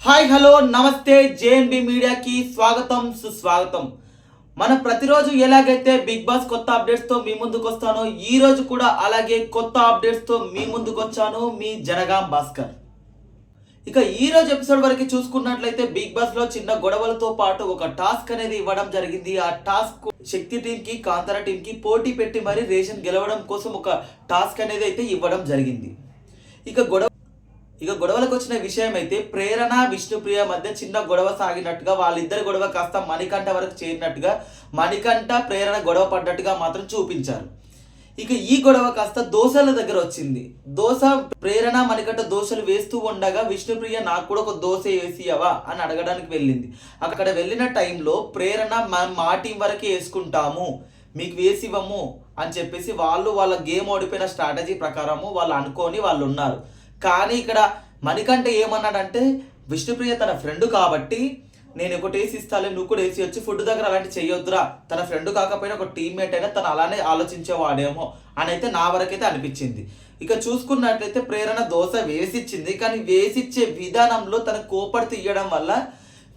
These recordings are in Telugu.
హాయ్ హలో నమస్తే జేఎన్బి మీడియాకి స్వాగతం సుస్వాగతం. మన ప్రతిరోజు ఎలాగైతే బిగ్ బాస్ కొత్త అప్డేట్స్తో మీ ముందుకు వస్తానో ఈ రోజు కూడా అలాగే కొత్త అప్డేట్స్తో మీ ముందుకు వచ్చాను మీ జనగాం భాస్కర్. ఇక ఈ రోజు ఎపిసోడ్ వరకు చూసుకున్నట్లయితే బిగ్ బాస్ లో చిన్న గొడవలతో పాటు ఒక టాస్క్ అనేది ఇవ్వడం జరిగింది. ఆ టాస్క్ శక్తి టీం కి కాంతార టీం కి పోటీ పెట్టి మరి రేషన్ గెలవడం కోసం ఒక టాస్క్ అనేది అయితే ఇవ్వడం జరిగింది. ఇక గొడవలకు వచ్చిన విషయం అయితే ప్రేరణ విష్ణుప్రియ మధ్య చిన్న గొడవ సాగినట్టుగా, వాళ్ళిద్దరి గొడవ కాస్త మణికంఠ వరకు చేరినట్టుగా, మణికంఠ ప్రేరణ గొడవ పడ్డట్టుగా మాత్రం చూపించారు. ఇక ఈ గొడవ కాస్త దోశల దగ్గర వచ్చింది. దోశ ప్రేరణ మణికంఠ దోశలు వేస్తూ ఉండగా విష్ణుప్రియ నాకు కూడా ఒక దోశ వేసియవా అని అడగడానికి వెళ్ళింది. అక్కడ వెళ్ళిన టైంలో ప్రేరణ మా టీం వరకే వేసుకుంటాము, మీకు వేసివ్వము అని చెప్పేసి వాళ్ళ గేమ్ ఓడిపోయిన స్ట్రాటజీ ప్రకారము వాళ్ళు అనుకొని వాళ్ళు ఉన్నారు. కానీ ఇక్కడ మణికంఠ ఏమన్నాడంటే విష్ణుప్రియ తన ఫ్రెండ్ కాబట్టి నేను ఒకటి వేసి ఇస్తాలే, నువ్వు కూడా వేసి వచ్చి ఫుడ్ దగ్గర అలాంటి చెయ్యొద్దురా, తన ఫ్రెండ్ కాకపోయినా ఒక టీమ్మేట్ అయినా తను అలానే ఆలోచించేవాడేమో అని అయితే నా వరకైతే అనిపించింది. ఇక చూసుకున్నట్లయితే ప్రేరణ దోశ వేసిచ్చింది, కానీ వేసిచ్చే విధానంలో తన కోపడి తీయడం వల్ల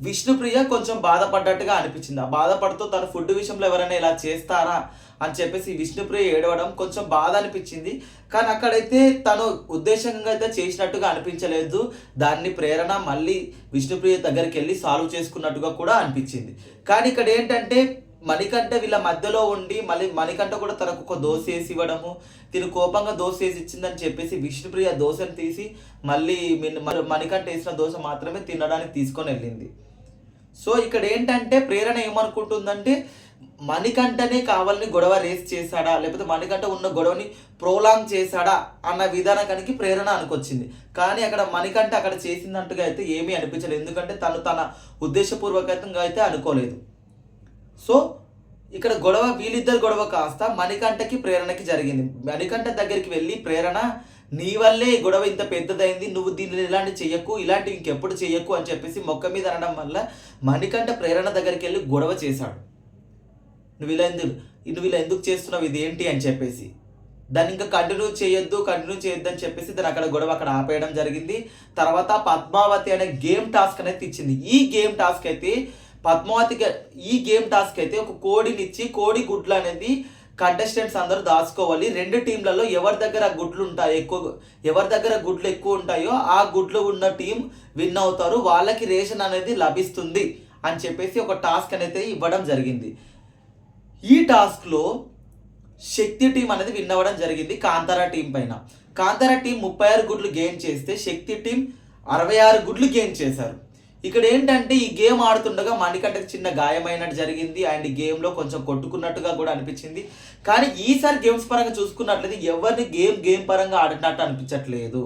విష్ణుప్రియ కొంచెం బాధపడ్డట్టుగా అనిపించింది. ఆ బాధపడుతూ తన ఫుడ్ విషయంలో ఎవరైనా ఇలా చేస్తారా అని చెప్పేసి విష్ణుప్రియ ఏడవడం కొంచెం బాధ అనిపించింది. కానీ అక్కడైతే తను ఉద్దేశంగా అయితే చేసినట్టుగా అనిపించలేదు. దాన్ని ప్రేరణ మళ్ళీ విష్ణుప్రియ దగ్గరికి వెళ్ళి సాల్వ్ చేసుకున్నట్టుగా కూడా అనిపించింది. కానీ ఇక్కడ ఏంటంటే మణికంఠ వీళ్ళ మధ్యలో ఉండి మళ్ళీ మణికంఠ కూడా తనకు ఒక దోశ వేసి ఇవ్వడము, తిను కోపంగా దోశ వేసి ఇచ్చిందని చెప్పేసి విష్ణుప్రియ దోశను తీసి మళ్ళీ మణికంఠ వేసిన దోశ మాత్రమే తినడానికి తీసుకొని వెళ్ళింది. సో ఇక్కడ ఏంటంటే ప్రేరణ ఏమనుకుంటుందంటే మణికంఠనే కావాలని గొడవ రేస్ చేశాడా, లేకపోతే మణికంఠ ఉన్న గొడవని ప్రోలాంగ్ చేశాడా అన్న విధానానికి ప్రేరణ అనుకొచ్చింది. కానీ అక్కడ మణికంఠ అక్కడ చేసినట్టుగా అయితే ఏమీ అనిపించలేదు, ఎందుకంటే తన ఉద్దేశపూర్వకంగా అయితే అనుకోలేదు. సో ఇక్కడ వీళ్ళిద్దరు గొడవ కాస్త మణికంఠకి ప్రేరణకి జరిగింది. మణికంఠ దగ్గరికి వెళ్ళి ప్రేరణ నీ వల్లే గొడవ ఇంత పెద్దదైంది, నువ్వు దీన్ని ఇలాంటివి చెయ్యకు, ఇలాంటివి ఇంకెప్పుడు చెయ్యకు అని చెప్పేసి మొక్క మీద అనడం వల్ల మణికంఠ ప్రేరణ దగ్గరికి వెళ్ళి గొడవ చేశాడు. నువ్వు ఇలా ఎందుకు చేస్తున్నావు, ఇది ఏంటి అని చెప్పేసి దాన్ని ఇంకా కంటిన్యూ చేయొద్దు అని చెప్పేసి దాన్ని అక్కడ గొడవ అక్కడ ఆపేయడం జరిగింది. తర్వాత పద్మావతి అనే గేమ్ టాస్క్ అనేది ఇచ్చింది. ఈ గేమ్ టాస్క్ అయితే ఒక కోడినిచ్చి కోడి గుడ్లు అనేది కంటెస్టెంట్స్ అందరూ దాచుకోవాలి. రెండు టీంలలో ఎవరి దగ్గర గుడ్లు ఎక్కువ ఉంటాయో ఆ గుడ్లు ఉన్న టీం విన్ అవుతారు, వాళ్ళకి రేషన్ అనేది లభిస్తుంది అని చెప్పేసి ఒక టాస్క్ అనేది ఇవ్వడం జరిగింది. ఈ టాస్క్లో శక్తి టీం అనేది విన్ అవ్వడం జరిగింది కాంతార టీం పైన. కాంతార టీం 36 గుడ్లు గెయిన్ చేస్తే శక్తి టీం 66 గుడ్లు గెయిన్ చేశారు. ఇక్కడ ఏంటంటే ఈ గేమ్ ఆడుతుండగా మణికంఠకి చిన్న గాయమైనట్టు జరిగింది అండ్ గేమ్లో కొంచెం కొట్టుకున్నట్టుగా కూడా అనిపించింది. కానీ ఈసారి గేమ్స్ పరంగా చూసుకున్నట్లయితే ఎవరిని గేమ్ పరంగా ఆడినట్టు అనిపించట్లేదు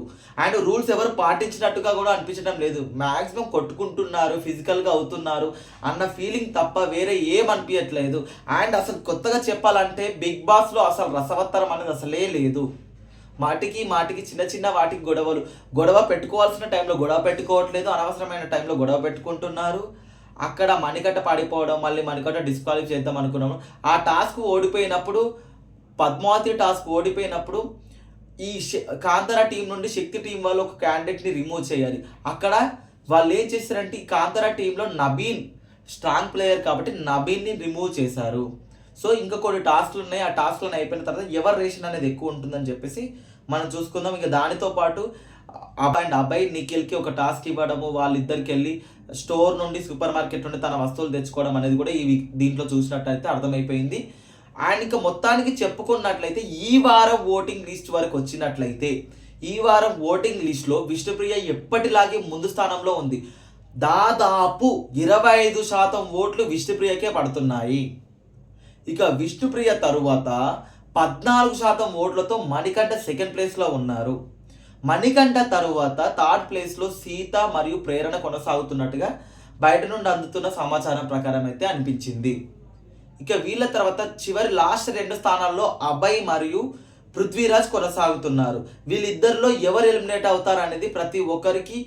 అండ్ రూల్స్ ఎవరు పాటించినట్టుగా కూడా అనిపించడం లేదు. మ్యాక్సిమం కొట్టుకుంటున్నారు, ఫిజికల్గా అవుతున్నారు అన్న ఫీలింగ్ తప్ప వేరే ఏం అనిపించట్లేదు. అండ్ అసలు కొత్తగా చెప్పాలంటే బిగ్ బాస్లో అసలు రసవత్తరం అనేది అసలే లేదు. మాటికి చిన్న వాటికి గొడవ పెట్టుకోవాల్సిన టైంలో గొడవ పెట్టుకోవట్లేదు, అనవసరమైన టైంలో గొడవ పెట్టుకుంటున్నారు. అక్కడ మణికంఠ పడిపోవడం, మళ్ళీ మణికంఠ డిస్క్వాలిఫై చేద్దాం అనుకున్నాము. ఆ టాస్క్ ఓడిపోయినప్పుడు, పద్మావతి టాస్క్ ఓడిపోయినప్పుడు ఈ కాంతార టీం నుండి శక్తి టీం వాళ్ళు ఒక క్యాండిడేట్ని రిమూవ్ చేయాలి. అక్కడ వాళ్ళు ఏం చేశారంటే ఈ కాంతార టీంలో నబీన్ స్ట్రాంగ్ ప్లేయర్ కాబట్టి నబీన్ని రిమూవ్ చేశారు. సో ఇంకా కొన్ని టాస్క్లు ఉన్నాయి, ఆ టాస్క్లను అయిపోయిన తర్వాత ఎవరు రేషన్ అనేది ఎక్కువ ఉంటుందని చెప్పేసి మనం చూసుకుందాం. ఇంకా దానితో పాటు అబ్బాయి నిఖిల్కి ఒక టాస్క్ ఇవ్వడము, వాళ్ళిద్దరికి వెళ్ళి స్టోర్ నుండి సూపర్ మార్కెట్ నుండి తన వస్తువులు తెచ్చుకోవడం అనేది కూడా దీంట్లో చూసినట్టయితే అర్థమైపోయింది. అండ్ ఇంకా మొత్తానికి చెప్పుకున్నట్లయితే ఈ వారం ఓటింగ్ లిస్ట్ వరకు వచ్చినట్లయితే ఈ వారం ఓటింగ్ లిస్ట్లో విష్ణుప్రియ ఎప్పటిలాగే ముందు స్థానంలో ఉంది. దాదాపు 25% ఓట్లు విష్ణుప్రియకే పడుతున్నాయి. ఇక విష్ణుప్రియ తరువాత 14% ఓట్లతో మణికంఠ సెకండ్ ప్లేస్లో ఉన్నారు. మణికంఠ తరువాత థర్డ్ ప్లేస్లో సీత మరియు ప్రేరణ కొనసాగుతున్నట్టుగా బయట నుండి అందుతున్న సమాచారం ప్రకారం అయితే అనిపించింది. ఇక వీళ్ళ తర్వాత చివరి లాస్ట్ 2 స్థానాల్లో అభయ్ మరియు పృథ్వీరాజ్ కొనసాగుతున్నారు. వీళ్ళిద్దరిలో ఎవరు ఎలిమినేట్ అవుతారు అనేది ప్రతి ఒక్కరికి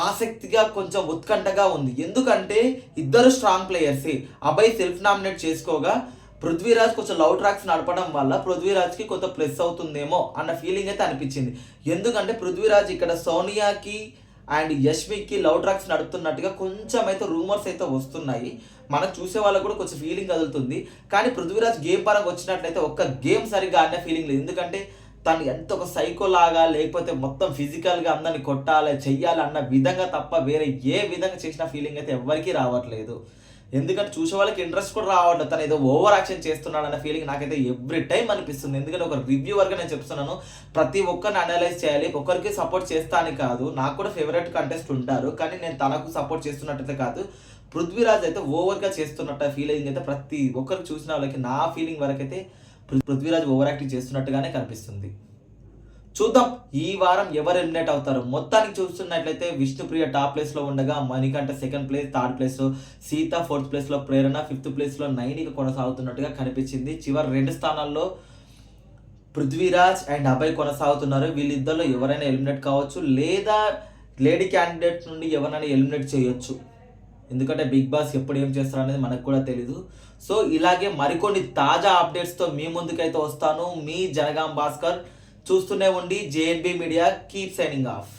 ఆసక్తిగా కొంచెం ఉత్కంఠగా ఉంది. ఎందుకంటే ఇద్దరు స్ట్రాంగ్ ప్లేయర్సే. అభయ్ సెల్ఫ్ నామినేట్ చేసుకోగా పృథ్వీరాజ్ కొంచెం లవ్ ట్రాక్స్ నడపడం వల్ల పృథ్వీరాజ్కి కొంత ప్లస్ అవుతుందేమో అన్న ఫీలింగ్ అయితే అనిపించింది. ఎందుకంటే పృథ్వీరాజ్ ఇక్కడ సోనియాకి అండ్ యష్మికి లవ్ ట్రాక్స్ నడుపుతున్నట్టుగా కొంచెం అయితే రూమర్స్ అయితే వస్తున్నాయి. మనకు చూసే వాళ్ళకు కూడా కొంచెం ఫీలింగ్ కదులుతుంది. కానీ పృథ్వీరాజ్ గేమ్ పరంగా వచ్చినట్లయితే ఒక్క గేమ్ సరిగ్గా ఆడిన ఫీలింగ్ లేదు. ఎందుకంటే తను ఎంత ఒక సైకో లాగా లేకపోతే మొత్తం ఫిజికల్గా అందరిని కొట్టాలి చెయ్యాలి అన్న విధంగా తప్ప వేరే ఏ విధంగా చేసిన ఫీలింగ్ అయితే ఎవ్వరికీ రావట్లేదు. ఎందుకంటే చూసే వాళ్ళకి ఇంట్రెస్ట్ కూడా రావట్లేదు. తను ఏదో ఓవర్ యాక్షన్ చేస్తున్నాడు అన్న ఫీలింగ్ నాకైతే ఎవ్రీ టైం అనిపిస్తుంది. ఎందుకంటే ఒక రివ్యూవర్గా నేను చెప్తున్నాను, ప్రతి ఒక్కరిని అనలైజ్ చేయాలి. ఒకరికి సపోర్ట్ చేస్తాను కాదు, నాకు కూడా ఫేవరెట్ కంటెస్ట్ ఉంటారు, కానీ నేను తనకు సపోర్ట్ చేస్తున్నట్టయితే కాదు, పృథ్వీరాజ్ అయితే ఓవర్గా చేస్తున్నట్టు ఫీలింగ్ అయితే ప్రతి ఒక్కరికి చూసిన వాళ్ళకి నా ఫీలింగ్ వరకైతే పృథ్వీరాజ్ ఓవర్ యాక్టింగ్ చేస్తున్నట్టుగానే కనిపిస్తుంది. చూద్దాం ఈ వారం ఎవరు ఎలిమినేట్ అవుతారు. మొత్తానికి చూస్తున్నట్లయితే విష్ణుప్రియ టాప్ ప్లేస్లో ఉండగా, మణికంఠ సెకండ్ ప్లేస్, థర్డ్ ప్లేస్లో సీత, ఫోర్త్ ప్లేస్లో ప్రేరణ, ఫిఫ్త్ ప్లేస్లో నైనిక కొనసాగుతున్నట్టుగా కనిపించింది. చివరి 2 స్థానాల్లో పృథ్వీరాజ్ అండ్ అభయ్ కొనసాగుతున్నారు. వీళ్ళిద్దరిలో ఎవరైనా ఎలిమినేట్ కావచ్చు, లేదా లేడీ క్యాండిడేట్ నుండి ఎవరైనా ఎలిమినేట్ చేయొచ్చు. ఎందుకంటే బిగ్ బాస్ ఎప్పుడు ఏం చేస్తారు అనేది మనకు కూడా తెలీదు. సో ఇలాగే మరికొన్ని తాజా అప్డేట్స్తో మీ ముందుకైతే వస్తాను. మీ జనగాం భాస్కర్. చూస్తూనే ఉండి జేఎన్బీ మీడియా. Keep signing off.